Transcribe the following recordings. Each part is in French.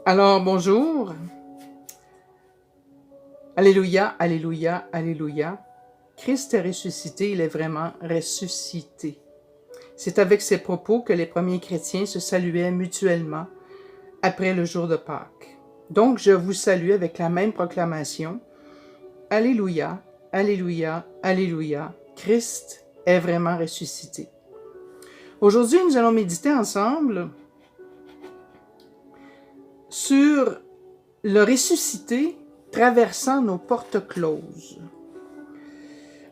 Alors, bonjour. Alléluia, alléluia, alléluia. Christ est ressuscité, il est vraiment ressuscité. C'est avec ces propos que les premiers chrétiens se saluaient mutuellement après le jour de Pâques. Donc, je vous salue avec la même proclamation. Alléluia, alléluia, alléluia. Christ est vraiment ressuscité. Aujourd'hui, nous allons méditer ensemble sur le ressuscité traversant nos portes closes.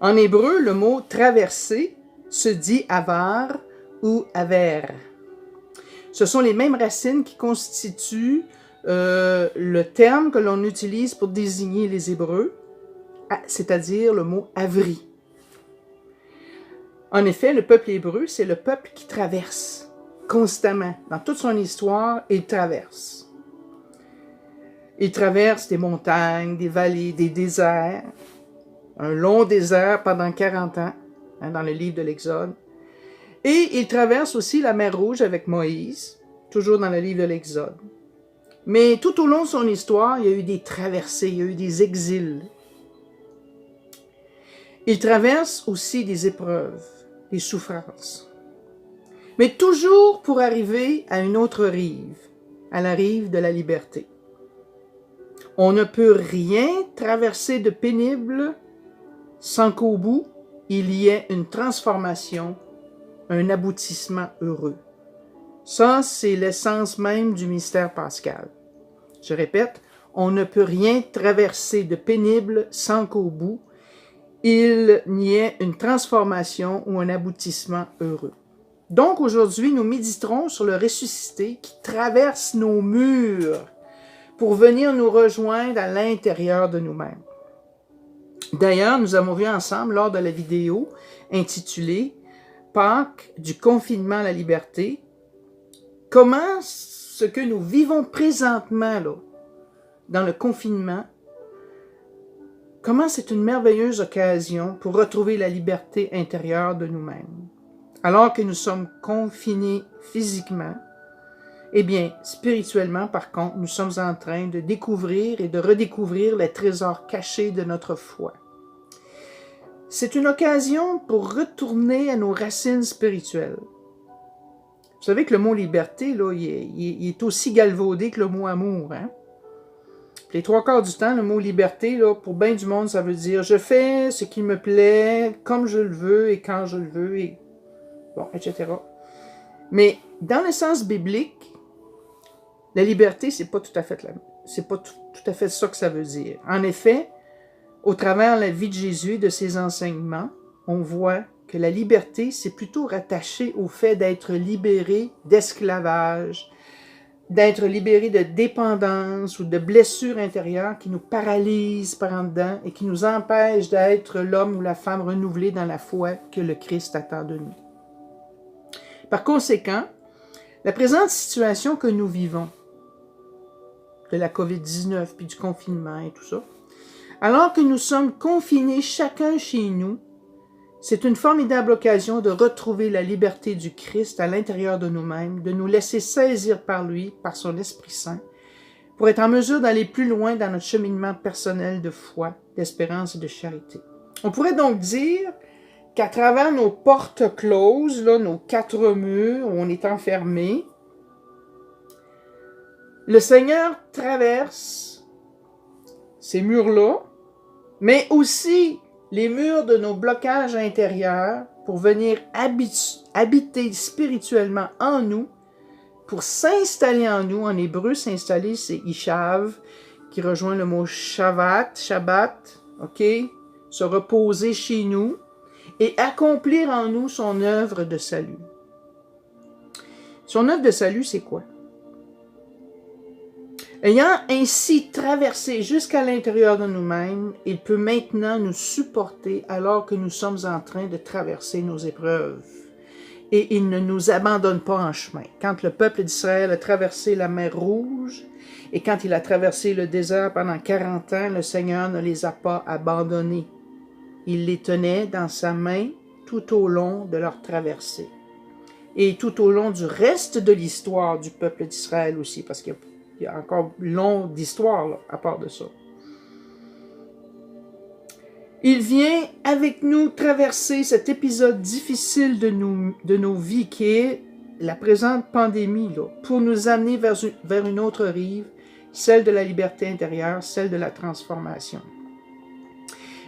En hébreu, le mot traverser se dit avar ou aver. Ce sont les mêmes racines qui constituent le terme que l'on utilise pour désigner les Hébreux, c'est-à-dire le mot avri. En effet, le peuple hébreu, c'est le peuple qui traverse constamment. Dans toute son histoire, il traverse. Il traverse des montagnes, des vallées, des déserts. Un long désert pendant 40 ans, dans le livre de l'Exode. Et il traverse aussi la mer Rouge avec Moïse, toujours dans le livre de l'Exode. Mais tout au long de son histoire, il y a eu des traversées, il y a eu des exils. Il traverse aussi des épreuves, des souffrances. Mais toujours pour arriver à une autre rive, à la rive de la liberté. On ne peut rien traverser de pénible sans qu'au bout, il y ait une transformation, un aboutissement heureux. Ça, c'est l'essence même du mystère pascal. Je répète, on ne peut rien traverser de pénible sans qu'au bout, il n'y ait une transformation ou un aboutissement heureux. Donc aujourd'hui, nous méditerons sur le ressuscité qui traverse nos murs pour venir nous rejoindre à l'intérieur de nous-mêmes. D'ailleurs, nous avons vu ensemble lors de la vidéo intitulée « Pâques du confinement à la liberté » comment ce que nous vivons présentement là, dans le confinement, comment c'est une merveilleuse occasion pour retrouver la liberté intérieure de nous-mêmes. Alors que nous sommes confinés physiquement, eh bien, spirituellement, par contre, nous sommes en train de découvrir et de redécouvrir les trésors cachés de notre foi. C'est une occasion pour retourner à nos racines spirituelles. Vous savez que le mot liberté, là, il est aussi galvaudé que le mot amour. Hein? Les 3/4 du temps, le mot liberté, là, pour bien du monde, ça veut dire je fais ce qui me plaît, comme je le veux et quand je le veux, et bon, etc. Mais dans le sens biblique, la liberté, c'est pas tout à fait ça que ça veut dire. En effet, au travers de la vie de Jésus et de ses enseignements, on voit que la liberté, c'est plutôt rattaché au fait d'être libéré d'esclavage, d'être libéré de dépendance ou de blessures intérieures qui nous paralysent par en dedans et qui nous empêchent d'être l'homme ou la femme renouvelé dans la foi que le Christ attend de nous. Par conséquent, la présente situation que nous vivons, de la COVID-19 puis du confinement et tout ça, alors que nous sommes confinés chacun chez nous, c'est une formidable occasion de retrouver la liberté du Christ à l'intérieur de nous-mêmes, de nous laisser saisir par lui, par son Esprit Saint, pour être en mesure d'aller plus loin dans notre cheminement personnel de foi, d'espérance et de charité. On pourrait donc dire qu'à travers nos portes closes, là, nos 4 murs où on est enfermé, le Seigneur traverse ces murs-là, mais aussi les murs de nos blocages intérieurs pour venir habiter spirituellement en nous, pour s'installer en nous. En hébreu, s'installer, c'est ishav, qui rejoint le mot shabbat, ok? Se reposer chez nous et accomplir en nous son œuvre de salut. Son œuvre de salut, c'est quoi? Ayant ainsi traversé jusqu'à l'intérieur de nous-mêmes, il peut maintenant nous supporter alors que nous sommes en train de traverser nos épreuves. Et il ne nous abandonne pas en chemin. Quand le peuple d'Israël a traversé la mer Rouge et quand il a traversé le désert pendant 40 ans, le Seigneur ne les a pas abandonnés. Il les tenait dans sa main tout au long de leur traversée. Et tout au long du reste de l'histoire du peuple d'Israël aussi, parce qu'il y a Il y a encore long d'histoire là, à part de ça. Il vient avec nous traverser cet épisode difficile de nos vies qui est la présente pandémie là, pour nous amener vers une autre rive, celle de la liberté intérieure, celle de la transformation.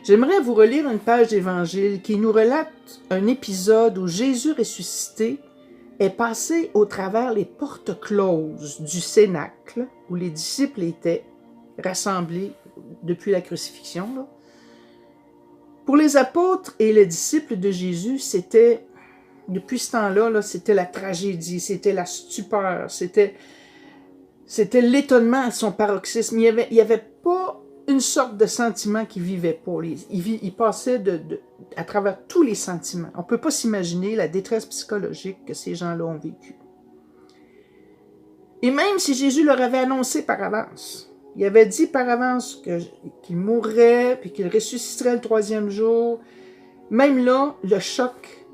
J'aimerais vous relire une page d'Évangile qui nous relate un épisode où Jésus ressuscité est passé au travers les portes closes du cénacle où les disciples étaient rassemblés depuis la crucifixion. Là. Pour les apôtres et les disciples de Jésus, c'était, depuis ce temps-là, c'était la tragédie, c'était la stupeur, c'était l'étonnement à son paroxysme. Il n'y avait pas une sorte de sentiment qu'ils ne vivaient pas. Ils passaient à travers tous les sentiments. On ne peut pas s'imaginer la détresse psychologique que ces gens-là ont vécue. Et même si Jésus leur avait annoncé par avance, il avait dit par avance qu'il mourrait, puis qu'il ressusciterait le 3e jour, même là, le choc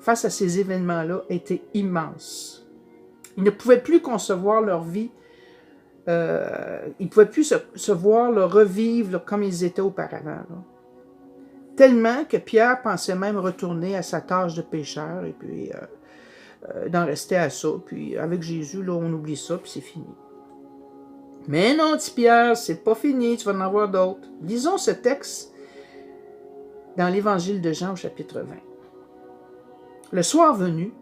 face à ces événements-là était immense. Ils ne pouvaient plus concevoir leur vie. Ils ne pouvaient plus se voir le revivre comme ils étaient auparavant. Là. Tellement que Pierre pensait même retourner à sa tâche de pécheur et puis d'en rester à ça. Puis avec Jésus, là, on oublie ça, puis c'est fini. Mais non, dit Pierre, c'est pas fini, tu vas en avoir d'autres. Lisons ce texte dans l'Évangile de Jean au chapitre 20. Le soir venu,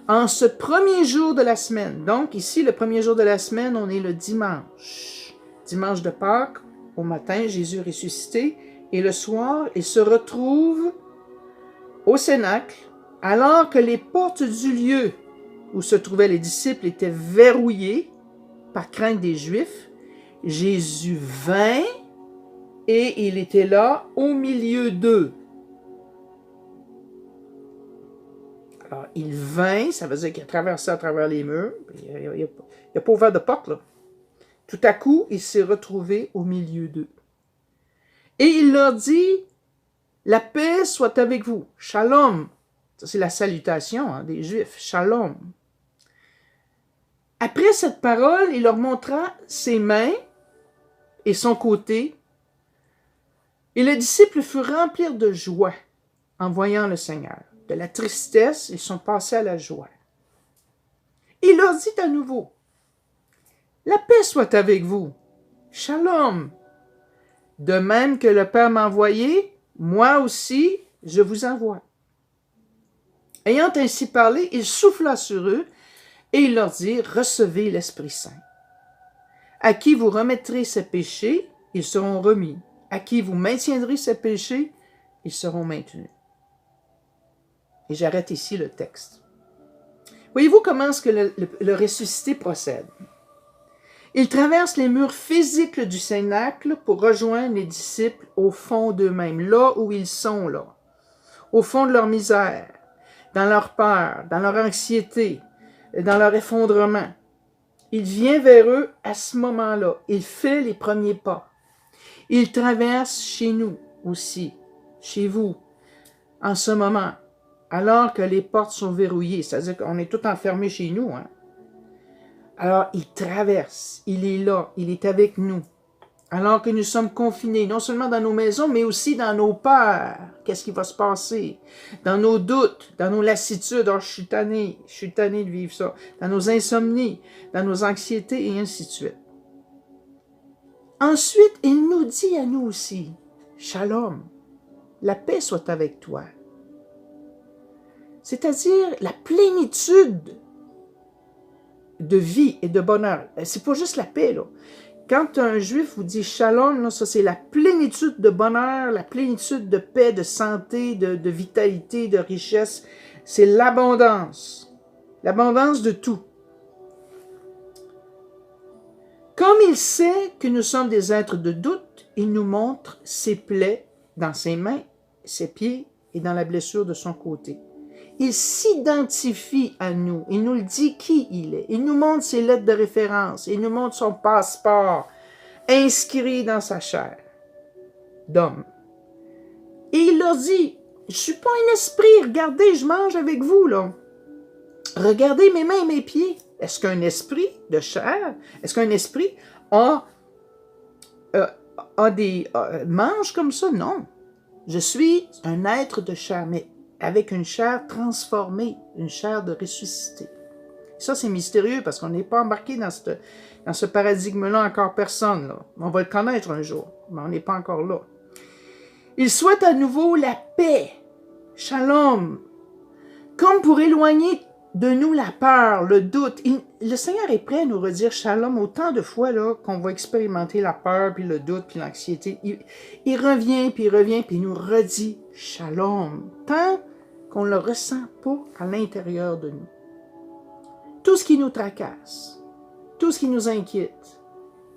en ce premier jour de la semaine, donc ici, le premier jour de la semaine, on est le dimanche. Dimanche de Pâques, au matin, Jésus est ressuscité, et le soir, il se retrouve au cénacle, alors que les portes du lieu où se trouvaient les disciples étaient verrouillées par crainte des Juifs. Jésus vint, et il était là au milieu d'eux. Alors, il vint, ça veut dire qu'il a traversé à travers les murs. Il n'a pas ouvert de porte, là. Tout à coup, il s'est retrouvé au milieu d'eux. Et il leur dit, la paix soit avec vous. Shalom. Ça, c'est la salutation des Juifs. Shalom. Après cette parole, il leur montra ses mains et son côté. Et les disciples furent remplis de joie en voyant le Seigneur. De la tristesse, ils sont passés à la joie. Il leur dit à nouveau, la paix soit avec vous. Shalom. De même que le Père m'a envoyé, moi aussi, je vous envoie. Ayant ainsi parlé, il souffla sur eux et il leur dit, recevez l'Esprit Saint. À qui vous remettrez ces péchés, ils seront remis. À qui vous maintiendrez ces péchés, ils seront maintenus. Et j'arrête ici le texte. Voyez-vous comment est-ce que le ressuscité procède? Il traverse les murs physiques du cénacle pour rejoindre les disciples au fond d'eux-mêmes, là où ils sont, là, au fond de leur misère, dans leur peur, dans leur anxiété, dans leur effondrement. Il vient vers eux à ce moment-là. Il fait les premiers pas. Il traverse chez nous aussi, chez vous, en ce moment, alors que les portes sont verrouillées, c'est-à-dire qu'on est tout enfermés chez nous. Hein? Alors, il traverse, il est là, il est avec nous. Alors que nous sommes confinés, non seulement dans nos maisons, mais aussi dans nos peurs. Qu'est-ce qui va se passer? Dans nos doutes, dans nos lassitudes. Oh, je suis tanné de vivre ça. Dans nos insomnies, dans nos anxiétés et ainsi de suite. Ensuite, il nous dit à nous aussi, Shalom, la paix soit avec toi. C'est-à-dire la plénitude de vie et de bonheur. C'est pas juste la paix, là. Quand un juif vous dit shalom, là, ça c'est la plénitude de bonheur, la plénitude de paix, de santé, de vitalité, de richesse. C'est l'abondance de tout. Comme il sait que nous sommes des êtres de doute, il nous montre ses plaies dans ses mains, ses pieds et dans la blessure de son côté. Il s'identifie à nous. Il nous le dit qui il est. Il nous montre ses lettres de référence. Il nous montre son passeport inscrit dans sa chair d'homme. Et il leur dit, je ne suis pas un esprit. Regardez, je mange avec vous, là. Regardez mes mains et mes pieds. Est-ce qu'un esprit de chair? Est-ce qu'un esprit mange comme ça? Non. Je suis un être de chair, mais avec une chair transformée, une chair de ressuscité. Ça, c'est mystérieux parce qu'on n'est pas embarqué dans ce paradigme-là encore personne. Là. On va le connaître un jour, mais on n'est pas encore là. Il souhaite à nouveau la paix, shalom, comme pour éloigner de nous la peur, le doute. Le Seigneur est prêt à nous redire shalom autant de fois là qu'on va expérimenter la peur, puis le doute, puis l'anxiété. Il revient, puis il nous redit shalom, tant qu'on ne le ressent pas à l'intérieur de nous. Tout ce qui nous tracasse, tout ce qui nous inquiète,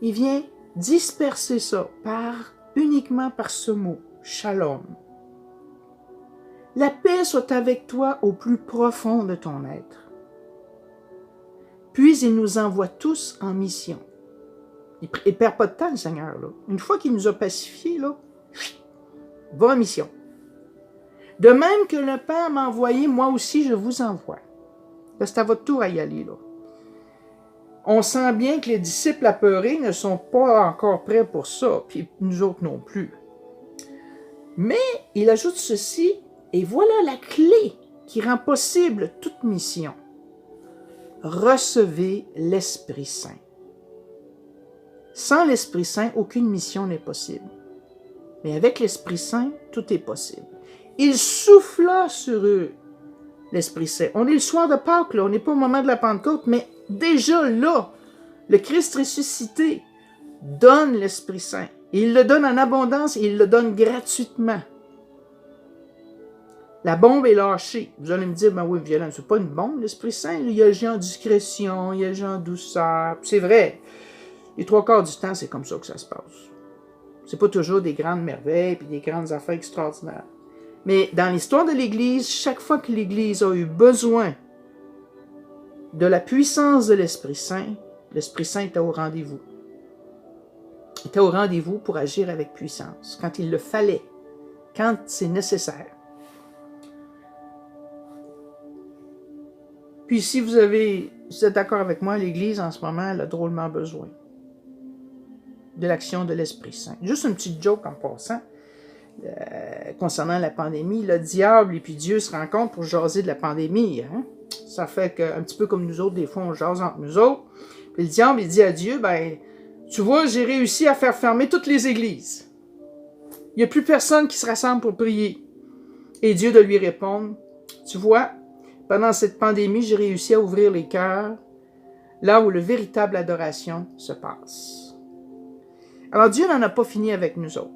il vient disperser ça uniquement par ce mot, shalom. La paix soit avec toi au plus profond de ton être. Puis il nous envoie tous en mission. Il ne perd pas de temps, le Seigneur. Là. Une fois qu'il nous a pacifiés, là, va en mission. De même que le Père m'a envoyé, moi aussi je vous envoie. Là, c'est à votre tour à y aller. Là. On sent bien que les disciples apeurés ne sont pas encore prêts pour ça, puis nous autres non plus. Mais il ajoute ceci, et voilà la clé qui rend possible toute mission. Recevez l'Esprit Saint. Sans l'Esprit Saint, aucune mission n'est possible. Mais avec l'Esprit Saint, tout est possible. Il souffla sur eux, l'Esprit Saint. On est le soir de Pâques, là. On n'est pas au moment de la Pentecôte, mais déjà là, le Christ ressuscité donne l'Esprit Saint. Il le donne en abondance et il le donne gratuitement. La bombe est lâchée. Vous allez me dire, ben oui, violent, c'est pas une bombe, l'Esprit Saint. Il y a le genre en discrétion, il y a le genre en douceur. C'est vrai, les 3/4 du temps, c'est comme ça que ça se passe. C'est pas toujours des grandes merveilles et des grandes affaires extraordinaires. Mais dans l'histoire de l'Église, chaque fois que l'Église a eu besoin de la puissance de l'Esprit Saint était au rendez-vous. Il était au rendez-vous pour agir avec puissance, quand il le fallait, quand c'est nécessaire. Puis si vous êtes d'accord avec moi, l'Église en ce moment, elle a drôlement besoin de l'action de l'Esprit Saint. Juste une petite joke en passant, concernant la pandémie. Le diable et puis Dieu se rencontrent pour jaser de la pandémie. Hein? Ça fait qu'un petit peu comme nous autres, des fois on jase entre nous autres. Puis le diable, il dit à Dieu, ben, tu vois, j'ai réussi à faire fermer toutes les églises. Il n'y a plus personne qui se rassemble pour prier. Et Dieu de lui répondre, tu vois, pendant cette pandémie, j'ai réussi à ouvrir les cœurs, là où la véritable adoration se passe. Alors Dieu n'en a pas fini avec nous autres.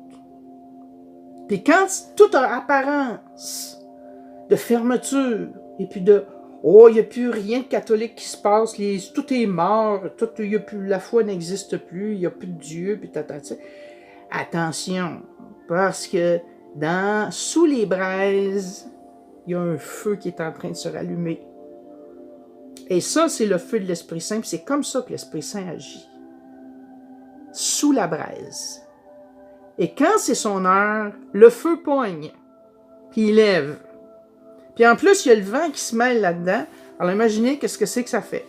Puis quand toute apparence de fermeture, et puis de « oh, il n'y a plus rien de catholique qui se passe, tout est mort, la foi n'existe plus, il n'y a plus de Dieu, puis attention, parce que sous les braises, il y a un feu qui est en train de se rallumer. Et ça, c'est le feu de l'Esprit Saint, puis c'est comme ça que l'Esprit Saint agit. Sous la braise. Et quand c'est son heure, le feu poigne, puis il lève. Puis en plus, il y a le vent qui se mêle là-dedans. Alors imaginez qu'est-ce que c'est que ça fait.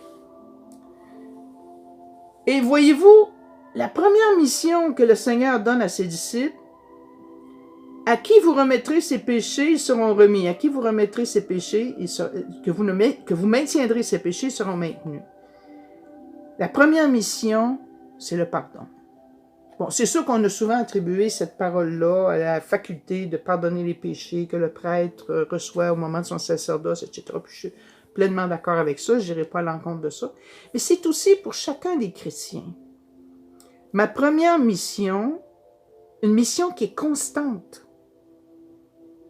Et voyez-vous, la première mission que le Seigneur donne à ses disciples, à qui vous remettrez ses péchés, ils seront remis. À qui vous remettrez ses péchés, que vous maintiendrez ses péchés, ils seront maintenus. La première mission, c'est le pardon. Bon, c'est sûr qu'on a souvent attribué cette parole-là à la faculté de pardonner les péchés que le prêtre reçoit au moment de son sacerdoce, etc. Puis je suis pleinement d'accord avec ça, je n'irai pas à l'encontre de ça. Mais c'est aussi pour chacun des chrétiens. Ma première mission, une mission qui est constante,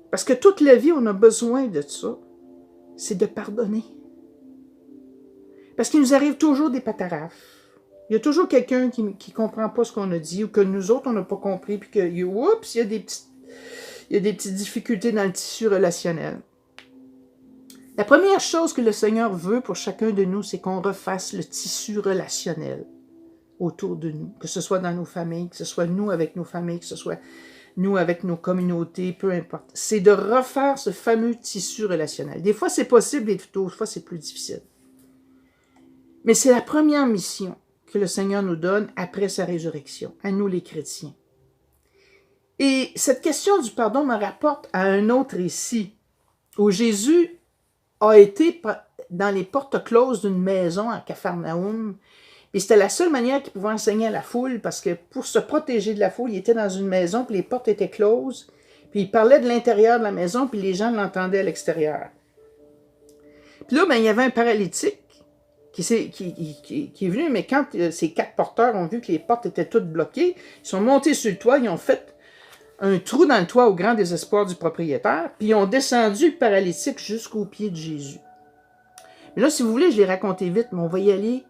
parce que toute la vie, on a besoin de ça, c'est de pardonner. Parce qu'il nous arrive toujours des patarafes. Il y a toujours quelqu'un qui ne comprend pas ce qu'on a dit ou que nous autres, on n'a pas compris, puis que, oups, il y a des petites difficultés dans le tissu relationnel. La première chose que le Seigneur veut pour chacun de nous, c'est qu'on refasse le tissu relationnel autour de nous, que ce soit dans nos familles, que ce soit nous avec nos familles, que ce soit nous avec nos communautés, peu importe. C'est de refaire ce fameux tissu relationnel. Des fois, c'est possible, et d'autres fois, c'est plus difficile. Mais c'est la première mission que le Seigneur nous donne après sa résurrection, à nous les chrétiens. Et cette question du pardon me rapporte à un autre récit, où Jésus a été dans les portes closes d'une maison à Capharnaüm, et c'était la seule manière qu'il pouvait enseigner à la foule, parce que pour se protéger de la foule, il était dans une maison, puis les portes étaient closes, puis il parlait de l'intérieur de la maison, puis les gens l'entendaient à l'extérieur. Puis là, il y avait un paralytique qui est venu, mais quand ces 4 porteurs ont vu que les portes étaient toutes bloquées, ils sont montés sur le toit, ils ont fait un trou dans le toit au grand désespoir du propriétaire, puis ils ont descendu le paralytique jusqu'au pied de Jésus. Mais là, si vous voulez, je l'ai raconté vite, mais on va y aller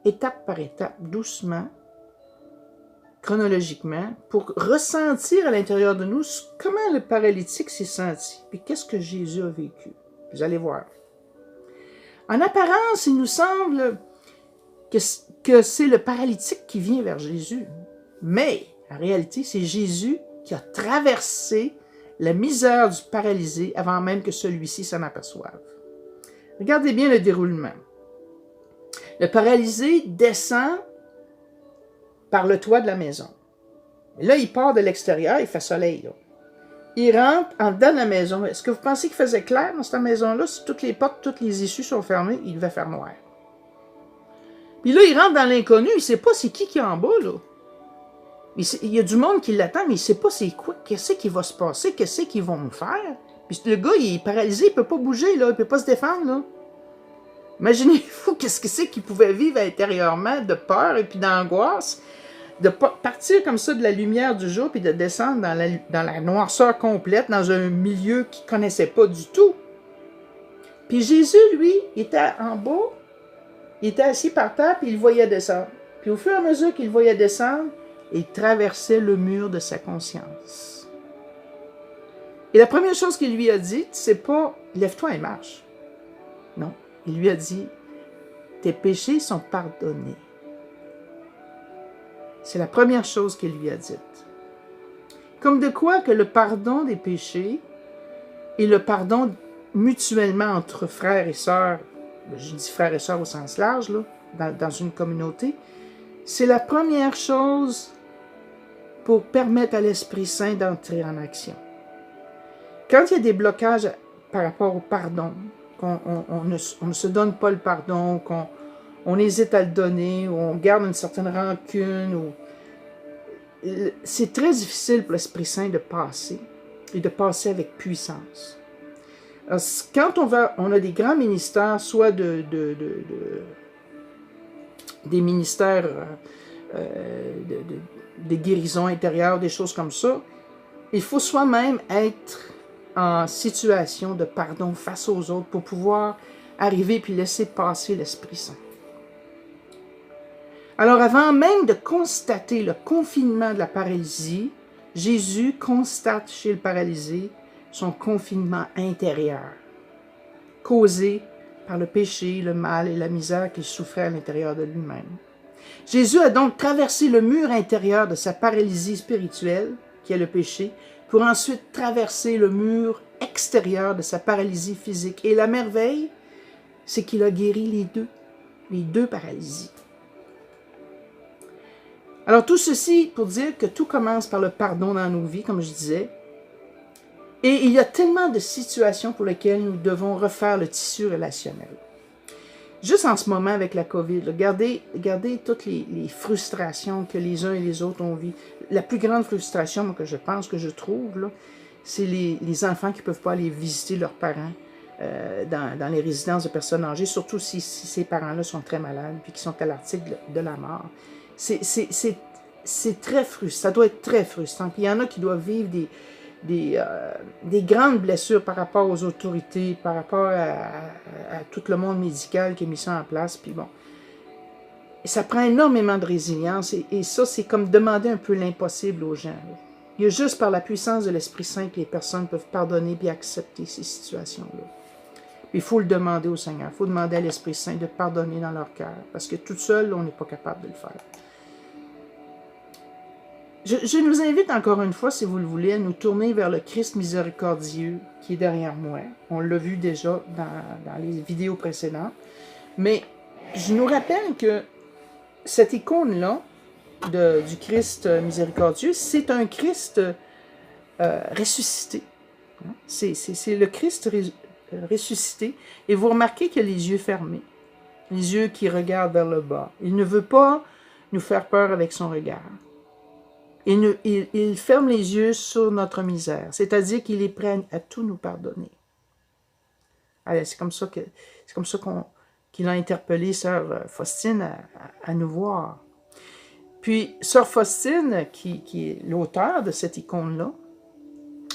étape par étape, doucement, chronologiquement, pour ressentir à l'intérieur de nous comment le paralytique s'est senti, puis qu'est-ce que Jésus a vécu. Vous allez voir. En apparence, il nous semble que c'est le paralytique qui vient vers Jésus. Mais, en réalité, c'est Jésus qui a traversé la misère du paralysé avant même que celui-ci s'en aperçoive. Regardez bien le déroulement. Le paralysé descend par le toit de la maison. Et là, il part de l'extérieur, il fait soleil, là. Il rentre en dedans de la maison. Est-ce que vous pensez qu'il faisait clair dans cette maison-là? Si toutes les portes, toutes les issues sont fermées, il devait faire noir. Puis là, il rentre dans l'inconnu, il ne sait pas c'est qui est en bas, là. Il y a du monde qui l'attend, mais il ne sait pas c'est quoi, qu'est-ce qui va se passer, qu'est-ce qu'ils vont me faire. Puis le gars, il est paralysé, il ne peut pas bouger, là, il ne peut pas se défendre, là. Imaginez-vous qu'est-ce que c'est qu'il pouvait vivre intérieurement de peur et puis d'angoisse, de partir comme ça de la lumière du jour puis de descendre dans la noirceur complète, dans un milieu qu'il ne connaissait pas du tout. Puis Jésus, lui, il était en bas, il était assis par terre, puis il le voyait descendre. Puis au fur et à mesure qu'il le voyait descendre, il traversait le mur de sa conscience. Et la première chose qu'il lui a dit, c'est pas « lève-toi et marche ». Non, il lui a dit « tes péchés sont pardonnés ». C'est la première chose qu'il lui a dite. Comme de quoi que le pardon des péchés et le pardon mutuellement entre frères et sœurs, je dis frères et sœurs au sens large, là, dans une communauté, c'est la première chose pour permettre à l'Esprit Saint d'entrer en action. Quand il y a des blocages par rapport au pardon, qu'on ne se donne pas le pardon, qu'on hésite à le donner, ou on garde une certaine rancune, c'est très difficile pour l'Esprit Saint de passer, et de passer avec puissance. Alors, quand on a des grands ministères, soit des ministères de guérison intérieure, des choses comme ça, il faut soi-même être en situation de pardon face aux autres pour pouvoir arriver puis laisser passer l'Esprit Saint. Alors, avant même de constater le confinement de la paralysie, Jésus constate chez le paralysé son confinement intérieur, causé par le péché, le mal et la misère qu'il souffrait à l'intérieur de lui-même. Jésus a donc traversé le mur intérieur de sa paralysie spirituelle, qui est le péché, pour ensuite traverser le mur extérieur de sa paralysie physique. Et la merveille, c'est qu'il a guéri les deux paralysies. Alors tout ceci pour dire que tout commence par le pardon dans nos vies, comme je disais. Et il y a tellement de situations pour lesquelles nous devons refaire le tissu relationnel. Juste en ce moment avec la COVID, regardez toutes les frustrations que les uns et les autres ont vues. La plus grande frustration que je trouve, c'est les enfants qui ne peuvent pas aller visiter leurs parents dans les résidences de personnes âgées, surtout si ces parents-là sont très malades puis qui sont à l'article de la mort. C'est très frustrant, ça doit être très frustrant. Puis il y en a qui doivent vivre des grandes blessures par rapport aux autorités, par rapport à tout le monde médical qui a mis ça en place. Puis bon, ça prend énormément de résilience et ça, c'est comme demander un peu l'impossible aux gens. Il y a juste par la puissance de l'Esprit Saint que les personnes peuvent pardonner et accepter ces situations-là. Il faut le demander au Seigneur, il faut demander à l'Esprit Saint de pardonner dans leur cœur, parce que tout seul, on n'est pas capable de le faire. Je nous invite encore une fois, si vous le voulez, à nous tourner vers le Christ miséricordieux qui est derrière moi. On l'a vu déjà dans les vidéos précédentes. Mais je nous rappelle que cette icône-là du Christ miséricordieux, c'est un Christ ressuscité. C'est le Christ ressuscité. Et vous remarquez qu'il a les yeux fermés, les yeux qui regardent vers le bas. Il ne veut pas nous faire peur avec son regard. Il ferme les yeux sur notre misère, c'est-à-dire qu'il est prêt à tout nous pardonner. C'est comme ça qu'il a interpellé Sœur Faustine à nous voir. Puis, Sœur Faustine, qui est l'auteur de cette icône-là,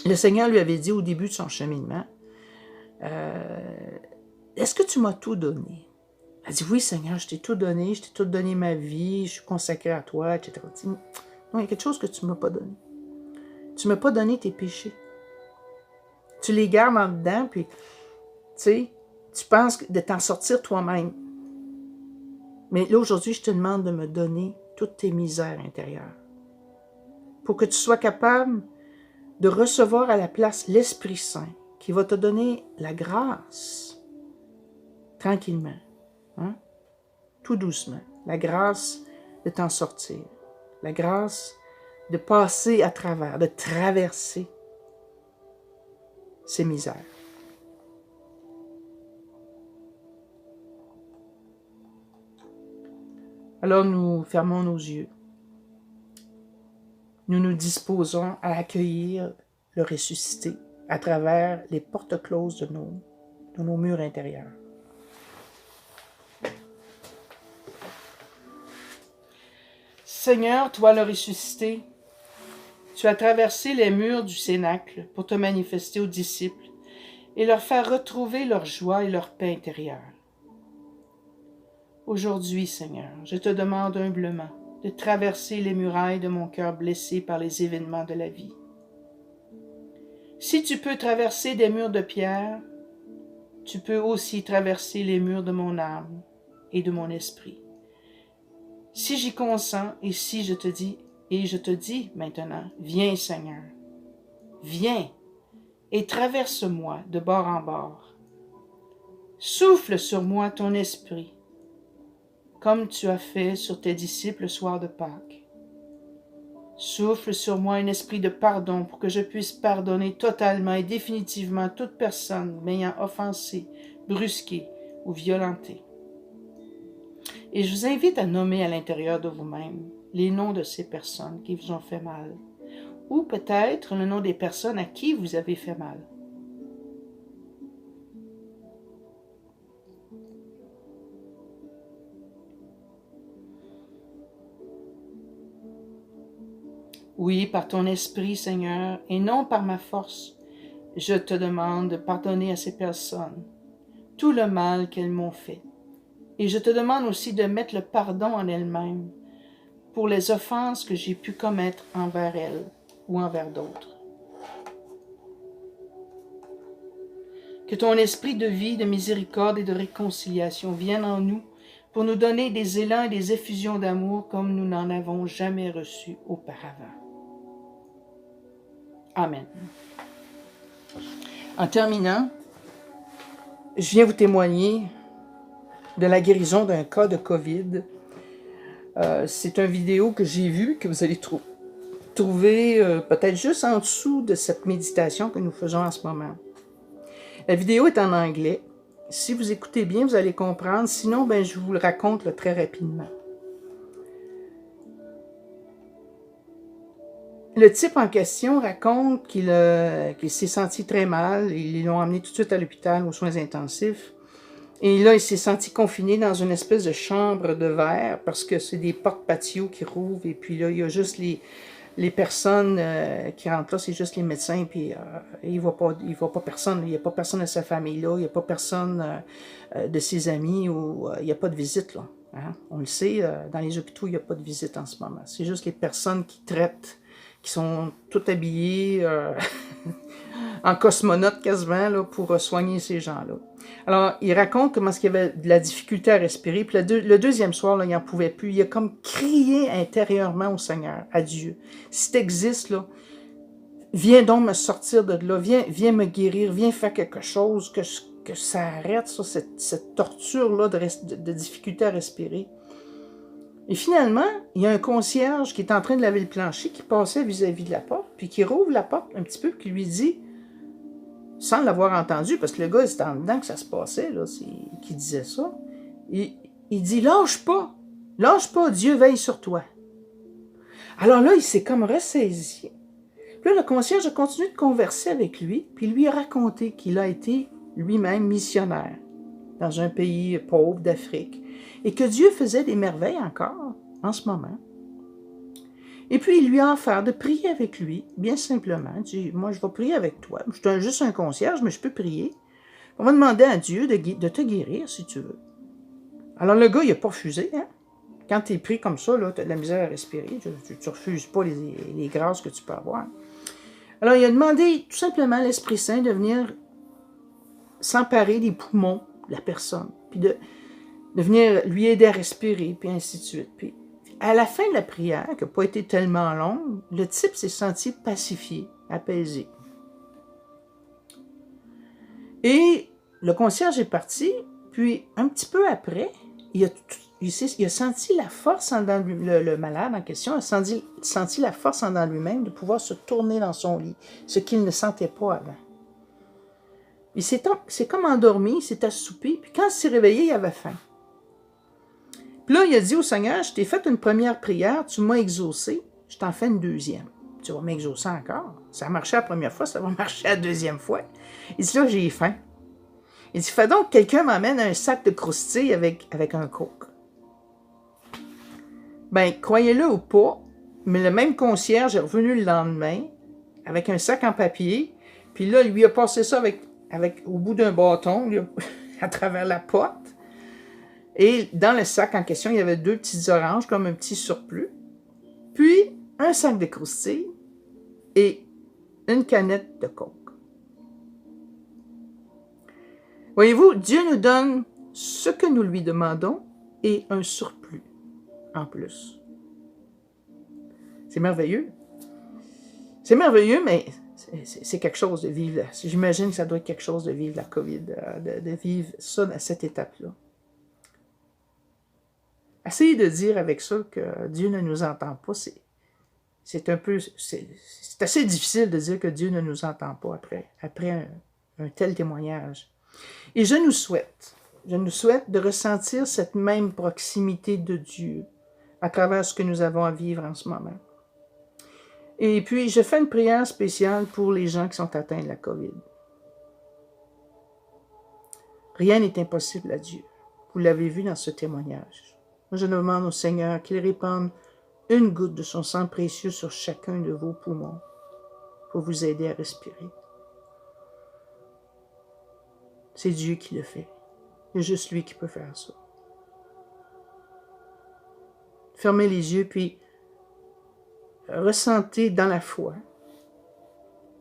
le Seigneur lui avait dit au début de son cheminement, est-ce que tu m'as tout donné? Elle dit, oui Seigneur, je t'ai tout donné ma vie, je suis consacrée à toi, etc. Elle dit, non, il y a quelque chose que tu ne m'as pas donné. Tu ne m'as pas donné tes péchés. Tu les gardes en dedans, puis tu penses de t'en sortir toi-même. Mais là, aujourd'hui, je te demande de me donner toutes tes misères intérieures. Pour que tu sois capable de recevoir à la place l'Esprit Saint, qui va te donner la grâce, tranquillement, hein? Tout doucement, la grâce de t'en sortir, la grâce de passer à travers, de traverser ces misères. Alors nous fermons nos yeux. Nous nous disposons à accueillir le ressuscité à travers les portes closes de nos murs intérieurs. Seigneur, toi le ressuscité, tu as traversé les murs du cénacle pour te manifester aux disciples et leur faire retrouver leur joie et leur paix intérieure. Aujourd'hui, Seigneur, je te demande humblement de traverser les murailles de mon cœur blessé par les événements de la vie. Si tu peux traverser des murs de pierre, tu peux aussi traverser les murs de mon âme et de mon esprit. Si j'y consens et si je te dis maintenant, viens Seigneur, viens et traverse-moi de bord en bord. Souffle sur moi ton esprit, comme tu as fait sur tes disciples le soir de Pâques. Souffle sur moi un esprit de pardon pour que je puisse pardonner totalement et définitivement toute personne m'ayant offensé, brusqué ou violenté. Et je vous invite à nommer à l'intérieur de vous-même les noms de ces personnes qui vous ont fait mal, ou peut-être le nom des personnes à qui vous avez fait mal. Oui, par ton esprit, Seigneur, et non par ma force, je te demande de pardonner à ces personnes tout le mal qu'elles m'ont fait. Et je te demande aussi de mettre le pardon en elles-mêmes pour les offenses que j'ai pu commettre envers elles ou envers d'autres. Que ton esprit de vie, de miséricorde et de réconciliation vienne en nous pour nous donner des élans et des effusions d'amour comme nous n'en avons jamais reçu auparavant. Amen. En terminant, je viens vous témoigner de la guérison d'un cas de COVID. C'est une vidéo que j'ai vue, que vous allez trouver peut-être juste en dessous de cette méditation que nous faisons en ce moment. La vidéo est en anglais. Si vous écoutez bien, vous allez comprendre. Sinon, je vous le raconte très rapidement. Le type en question raconte qu'il s'est senti très mal. Ils l'ont emmené tout de suite à l'hôpital aux soins intensifs. Et là, il s'est senti confiné dans une espèce de chambre de verre parce que c'est des portes patio qui rouvrent. Et puis là, il y a juste les personnes qui rentrent là, c'est juste les médecins. Puis il voit pas personne. Il n'y a pas personne de sa famille là. Il n'y a pas personne de ses amis. Ou il n'y a pas de visite là. Hein? On le sait, dans les hôpitaux, il n'y a pas de visite en ce moment. C'est juste les personnes qui traitent, qui sont toutes habillées en cosmonautes quasiment là, pour soigner ces gens-là. Alors, il raconte comment il y avait de la difficulté à respirer. Puis le deuxième soir, là, il n'en pouvait plus. Il a comme crié intérieurement au Seigneur, à Dieu. Si tu existes, là, viens donc me sortir de là. Viens me guérir. Viens faire quelque chose. que ça arrête, ça, cette torture-là de difficulté à respirer. Et finalement, il y a un concierge qui est en train de laver le plancher, qui passait vis-à-vis de la porte, puis qui rouvre la porte un petit peu, qui lui dit, sans l'avoir entendu, parce que le gars, c'était en dedans que ça se passait, là, qui disait ça, il dit, lâche pas, Dieu veille sur toi. Alors là, il s'est comme ressaisi. Puis là, le concierge a continué de converser avec lui, puis lui a raconté qu'il a été lui-même missionnaire dans un pays pauvre d'Afrique, et que Dieu faisait des merveilles encore en ce moment. Et puis, il lui a offert de prier avec lui, bien simplement. Il dit, moi, je vais prier avec toi. Je suis juste un concierge, mais je peux prier. On va demander à Dieu de te guérir, si tu veux. Alors, le gars, il n'a pas refusé. Hein? Quand tu es pris comme ça, tu as de la misère à respirer. Tu ne refuses pas les grâces que tu peux avoir. Alors, il a demandé tout simplement à l'Esprit Saint de venir s'emparer des poumons de la personne, puis de venir lui aider à respirer, puis ainsi de suite. Puis, à la fin de la prière, qui n'a pas été tellement longue, le type s'est senti pacifié, apaisé. Et le concierge est parti, puis un petit peu après, il a senti la force en dedans de lui, le malade en question a senti la force en dedans de lui-même de pouvoir se tourner dans son lit, ce qu'il ne sentait pas avant. Il s'est comme endormi, il s'est assoupi, puis quand il s'est réveillé, il avait faim. Puis là, il a dit au Seigneur, je t'ai fait une première prière, tu m'as exaucé, je t'en fais une deuxième. Tu vas m'exaucer encore. Ça a marché la première fois, ça va marcher la deuxième fois. Il dit, là, j'ai faim. Il dit, fais donc que quelqu'un m'amène un sac de croustilles avec un coke. Ben, croyez-le ou pas, mais le même concierge est revenu le lendemain avec un sac en papier, puis là, il lui a passé ça au bout d'un bâton, à travers la porte. Et dans le sac en question, il y avait 2 petites oranges, comme un petit surplus, puis un sac de croustilles et une canette de coke. Voyez-vous, Dieu nous donne ce que nous lui demandons et un surplus en plus. C'est merveilleux. C'est merveilleux, mais c'est quelque chose de vivre. J'imagine que ça doit être quelque chose de vivre la COVID, de vivre ça à cette étape-là. Essayez de dire avec ça que Dieu ne nous entend pas, c'est assez difficile de dire que Dieu ne nous entend pas après un tel témoignage. Et je nous souhaite de ressentir cette même proximité de Dieu à travers ce que nous avons à vivre en ce moment. Et puis, je fais une prière spéciale pour les gens qui sont atteints de la COVID. Rien n'est impossible à Dieu. Vous l'avez vu dans ce témoignage. Je demande au Seigneur qu'il répande une goutte de son sang précieux sur chacun de vos poumons pour vous aider à respirer. C'est Dieu qui le fait. C'est juste lui qui peut faire ça. Fermez les yeux, puis ressentez dans la foi.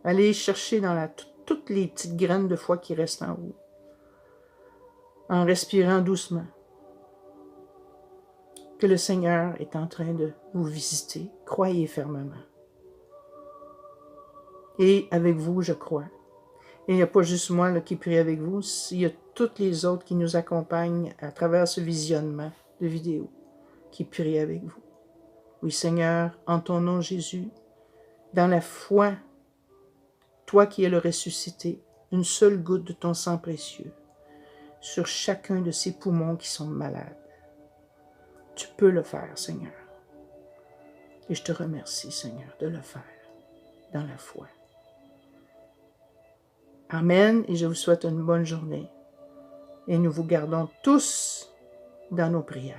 Allez chercher dans toutes les petites graines de foi qui restent en vous. En respirant doucement. Que le Seigneur est en train de vous visiter. Croyez fermement. Et avec vous, je crois. Et il n'y a pas juste moi qui prie avec vous, il y a toutes les autres qui nous accompagnent à travers ce visionnement de vidéos qui prient avec vous. Oui, Seigneur, en ton nom, Jésus, dans la foi, toi qui es le ressuscité, une seule goutte de ton sang précieux sur chacun de ces poumons qui sont malades. Tu peux le faire, Seigneur. Et je te remercie, Seigneur, de le faire dans la foi. Amen, et je vous souhaite une bonne journée. Et nous vous gardons tous dans nos prières.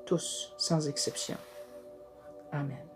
Tous, sans exception. Amen.